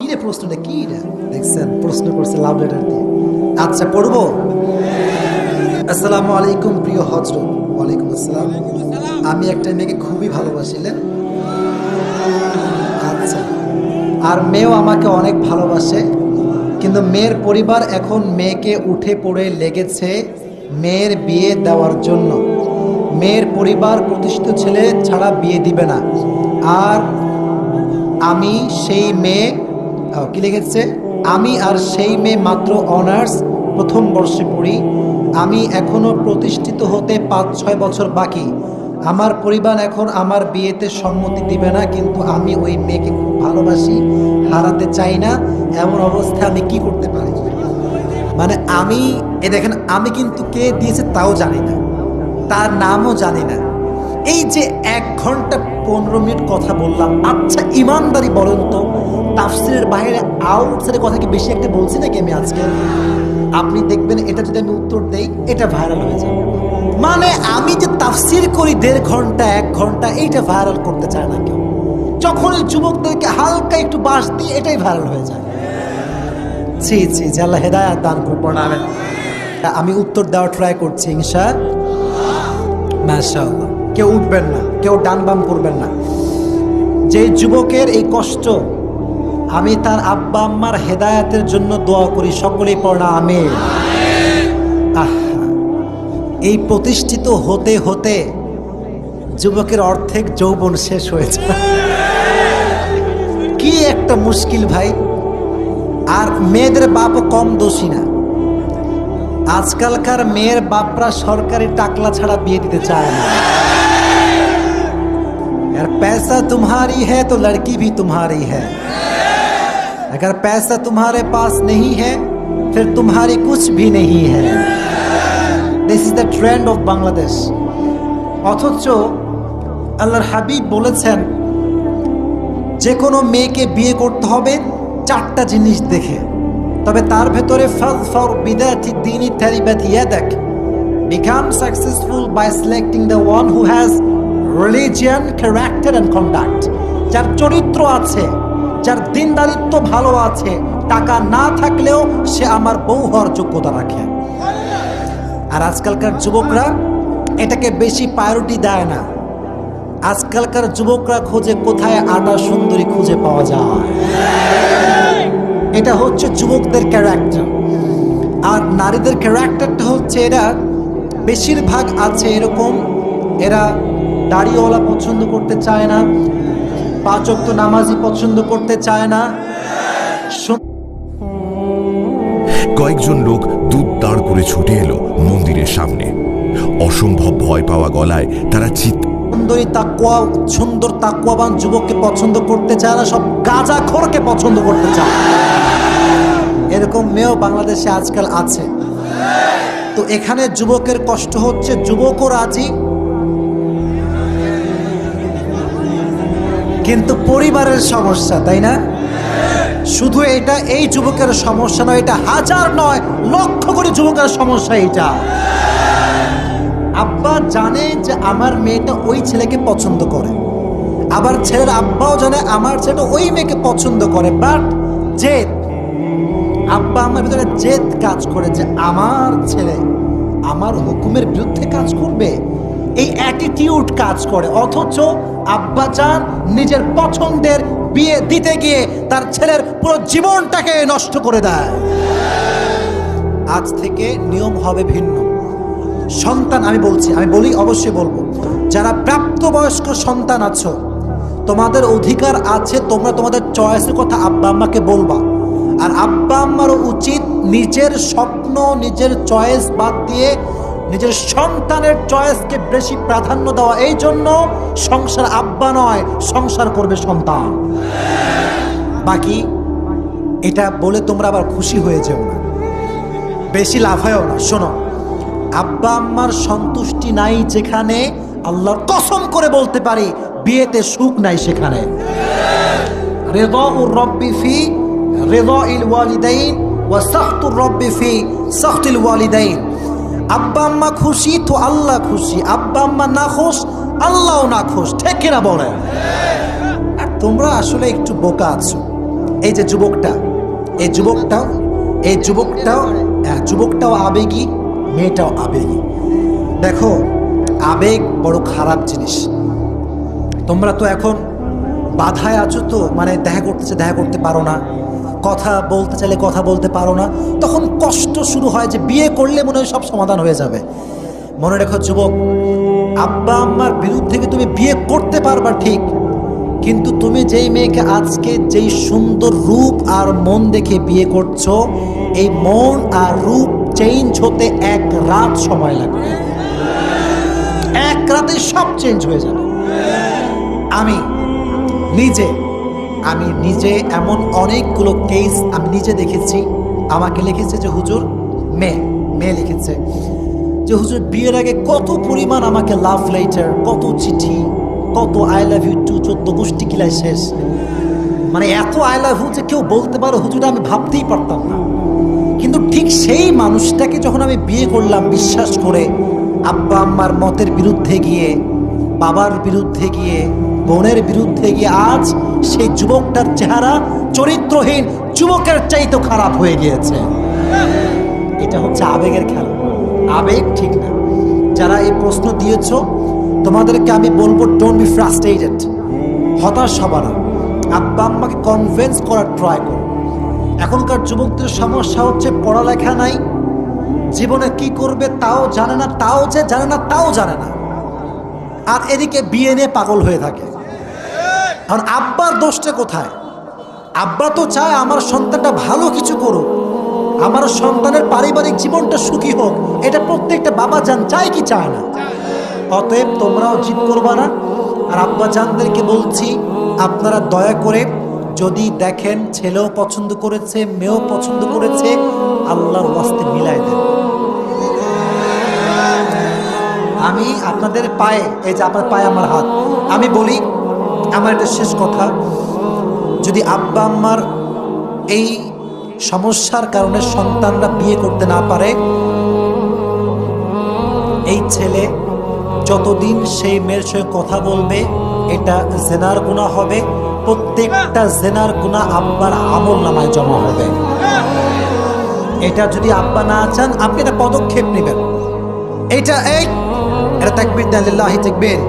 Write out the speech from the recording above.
রে প্রশ্নটা কি রে? দেখছেন প্রশ্ন করছে লাভ লেটার দিয়ে। আচ্ছা পড়বো। আসসালামু আলাইকুম প্রিয় হযরত। ওয়ালাইকুম আসসালাম। আমি একটা মেয়েকে খুবই ভালোবাসিলেন। আচ্ছা, আর মেয়েও আমাকে অনেক ভালোবাসে, কিন্তু মেয়ের পরিবার এখন মেয়েকে উঠে পড়ে লেগেছে মেয়ের বিয়ে দেওয়ার জন্য। মেয়ের পরিবার প্রতিষ্ঠিত ছেলে ছাড়া বিয়ে দিবে না। আর আমি সেই মেয়ে কি লিখেছে, আমি আর সেই মেয়ে মাত্র অনার্স প্রথম বর্ষে পড়ি। আমি এখনো প্রতিষ্ঠিত হতে 5-6 বছর বাকি। আমার পরিবার এখন আমার বিয়েতে সম্মতি দিবে না, কিন্তু আমি ওই মেয়েকে খুব ভালোবাসি, হারাতে চাই না। এমন অবস্থায় আমি কি করতে পারি? মানে আমি দেখেন, আমি কিন্তু কে দিয়েছে তাও জানি না, তার নামও জানি না। এই যে 1 ঘন্টা 15 মিনিট কথা বললাম। আচ্ছা ইমানদারি বলেন তো, তাফসিরের বাইরে আউটসাইডের কথা কি বেশি একটা বলছি নাকি আমি আজকে? আপনি দেখবেন এটা যদি আমি উত্তর দেই এটা ভাইরাল হয়ে যাবে। মানে আমি যে তাফসির করি 1.5 ঘন্টা 1 ঘন্টা, এইটা ভাইরাল করতে চায় না কেউ। যখন এই যুবকদেরকে হালকা একটু বাস দিই এটাই ভাইরাল হয়ে যায়। জি জি জি, আল্লাহ হেদায়েত দান করুন। আমি উত্তর দেওয়ার ট্রাই করছি ইনশাআল্লাহ। মাশাআল্লাহ। কেউ উঠবেন না, কেউ ডান বাম করবেন না। যে যুবকের এই কষ্ট, আমি তার আব্বা আম্মার হেদায়েতের জন্য দোয়া করি। সকলেই পড়া আমিন। এই প্রতিষ্ঠিত হতে হতে যুবকের অর্ধেক যৌবন শেষ হয়েছে। কি একটা মুশকিল ভাই। আর মেয়েদের বাপও কম দোষী না। আজকালকার মেয়ের বাপরা সরকারি টাকলা ছাড়া বিয়ে দিতে চায় না। यार पैसा तुम्हारी है तो लड़की भी तुम्हारी है, अगर पैसा तुम्हारे पास नहीं है फिर तुम्हारी कुछ भी नहीं है। This is the trend of Bangladesh. অথচ আল্লাহর হাবিব বলেছেন যে কোনো মেয়েকে বিয়ে করতে হবে 4টা জিনিস দেখে। তবে তার ভেতরে ফাযফার বিদাতি দ্বীনি তারিবাত ইয়াদাক, become successful by selecting the one who has religion, character and conduct। যার চরিত্র আছে, যার দিনদারিত্ব ভালো আছে, টাকা না থাকলেও সে আমার বউ হওয়ার যোগ্যতা রাখে। আর আজকালকার যুবকরা এটাকে বেশি প্রায়োরিটি দেয় না। আজকালকার যুবকরা খোঁজে কোথায় আটা সুন্দরী খুঁজে পাওয়া যায়। এটা হচ্ছে যুবকদের ক্যারেক্টার। আর নারীদের ক্যারেক্টারটা হচ্ছে, এরা বেশিরভাগ আছে এরকম, এরা দাড়িওয়ালা পছন্দ করতে চায় না, 5 ওয়াক্ত নামাজি পছন্দ করতে চায় না। কয়েকজন লোক দুধ দাঁড় করে ছুটে এলো মন্দিরের সামনে। অসম্ভব ভয় পাওয়া গলায় তারা সুন্দর তাকওয়াবান যুবককে পছন্দ করতে চায় না, সব গাঁজাখোরকে পছন্দ করতে চায়। এরকম মেয়েও বাংলাদেশে আজকাল আছে। তো এখানে যুবকের কষ্ট হচ্ছে, যুবকও রাজি কিন্তু পরিবারের সমস্যা, তাই না? শুধু এটা এই যুবকের সমস্যা নয়, এটা হাজার নয় লক্ষ কোটি যুবকের সমস্যা। এটা আব্বা জানে যে আমার মেয়েটা ওই ছেলেকে পছন্দ করে, আবার ছেলের আব্বাও জানে আমার ছেলেটা ওই মেয়েকে পছন্দ করে, বাট জেদ, আব্বা আমার ভিতরে জেদ কাজ করে যে আমার ছেলে আমার হুকুমের বিরুদ্ধে কাজ করবে, এই অ্যাটিটিউড কাজ করে। অথচ আব্বা চান নিজের পছন্দের বিয়ে দিতে গিয়ে তার ছেলের পুরো জীবনটাকে নষ্ট করে দেয়। আজ থেকে নিয়ম হবে ভিন্ন। সন্তান, আমি বলি অবশ্যই বলবো, যারা প্রাপ্তবয়স্ক সন্তান আছো, তোমাদের অধিকার আছে, তোমরা তোমাদের চয়েসের কথা আব্বা আম্মাকে বলবা। আর আব্বা আম্মারও উচিত নিজের স্বপ্ন, নিজের চয়েস বাদ দিয়ে নিজের সন্তানের চয়েসকে বেশি প্রাধান্য দেওয়া। এই জন্য সংসার আব্বা নয়, সংসার করবে সন্তান। বাকি এটা বলে তোমরা আবার খুশি হয়ে যেও না, বেশি লাফায়ও না। শোনো, আব্বা আম্মার সন্তুষ্টি নাই যেখানে, আল্লাহর কসম করে বলতে পারি বিয়েতে সুখ নাই সেখানে। রিদাউর রব্বি ফি রিদাইল ওয়ালিদাইন ওয়া সাখতুর রব্বি ফি সাখতিল ওয়ালিদাইন। আব্বা আম্মা খুশি তো আল্লাহ খুশি, আব্বা আম্মা না খুশ আল্লাহও না খুশ, ঠিক কিনা বলেন? আর তোমরা আসলে একটু বোকা আছো। এই যে যুবকটাও আবেগী, মেয়েটাও আবেগী। দেখো, আবেগ বড় খারাপ জিনিস। তোমরা তো এখন বাধায় আছো, তো মানে দেখা করতে পারো না, কথা বলতে চাইলে কথা বলতে পারো না, তখন কষ্ট শুরু হয় যে বিয়ে করলে মনে হয় সব সমাধান হয়ে যাবে। মনে রেখো যুবক, আব্বা আম্মার বিরুদ্ধে তুমি বিয়ে করতে পারবা ঠিক, কিন্তু তুমি যেই মেয়েকে আজকে যেই সুন্দর রূপ আর মন দেখে বিয়ে করছো, এই মন আর রূপ চেঞ্জ হতে এক রাত সময় লাগবে। এক রাতে সব চেঞ্জ হয়ে যাবে। আমি নিজে এমন অনেকগুলো কেস আমি নিজে দেখেছি। আমাকে লিখেছে যে হুজুর, মেয়ে লিখেছে যে হুজুর বিয়ের আগে কত পরিমাণ আমাকে লাভ লেটার, কত চিঠি, কত আই লাভ ইউ টু 14 গোষ্ঠী কিলাই শেষ। মানে এত আই লাভ ইউ যে কেউ বলতে পারো হুজুর, আমি ভাবতেই পারতাম না। কিন্তু ঠিক সেই মানুষটাকে যখন আমি বিয়ে করলাম বিশ্বাস করে, আব্বা আম্মার মতের বিরুদ্ধে গিয়ে, বাবার বিরুদ্ধে গিয়ে, বোনের বিরুদ্ধে গিয়ে, আজ সেই যুবকটার চেহারা চরিত্রহীন যুবকের চাইতে খারাপ হয়ে গিয়েছে। এটা হচ্ছে আবেগের খেলা, আবেগ ঠিক না। যারা এই প্রশ্ন দিয়েছ তোমাদেরকে আমি বলবো, ডোন্ট বি ফ্রাস্ট্রেটেড, হতাশ হবা না। আব্বা আম্মাকে কনভিন্স করার ট্রাই করো। এখনকার যুবকদের সমস্যা হচ্ছে পড়ালেখা নাই, জীবনে কি করবে তাও জানে না, তাও জানে না, আর এদিকে বিয়ে নিয়ে পাগল হয়ে থাকে। কারণ আব্বার দোষটা কোথায়? আব্বা তো চায় আমার সন্তানটা ভালো কিছু করুক, আমার সন্তানের পারিবারিক জীবনটা সুখী হোক, এটা প্রত্যেকটা বাবা জান চায় কি চায় না? অতএব তোমরাও জিদ করবা না। আর আব্বা জানদেরকে বলছি, আপনারা দয়া করে যদি দেখেন ছেলেও পছন্দ করেছে, মেয়েও পছন্দ করেছে, আল্লাহর ওয়াস্তে মিলাই দেন। আমি আপনাদের পায়ে, এই যে আপনার পায়ে আমার হাত, আমি বলি আমার এটা শেষ কথা, যদি আব্বা আম্মার এই সমস্যার কারণে সন্তানরা বিয়ে করতে না পারে, এই ছেলে যতদিন সেই মেয়ের সঙ্গে কথা বলবে এটা জেনার গুনাহ হবে, প্রত্যেকটা জেনার গুনাহ আব্বার আমল নামায় জমা হবে। এটা যদি আব্বা না চান, আপনি একটা পদক্ষেপ নেবেন। এটা তাকবীর দেন, লিল্লাহি তাকবীর।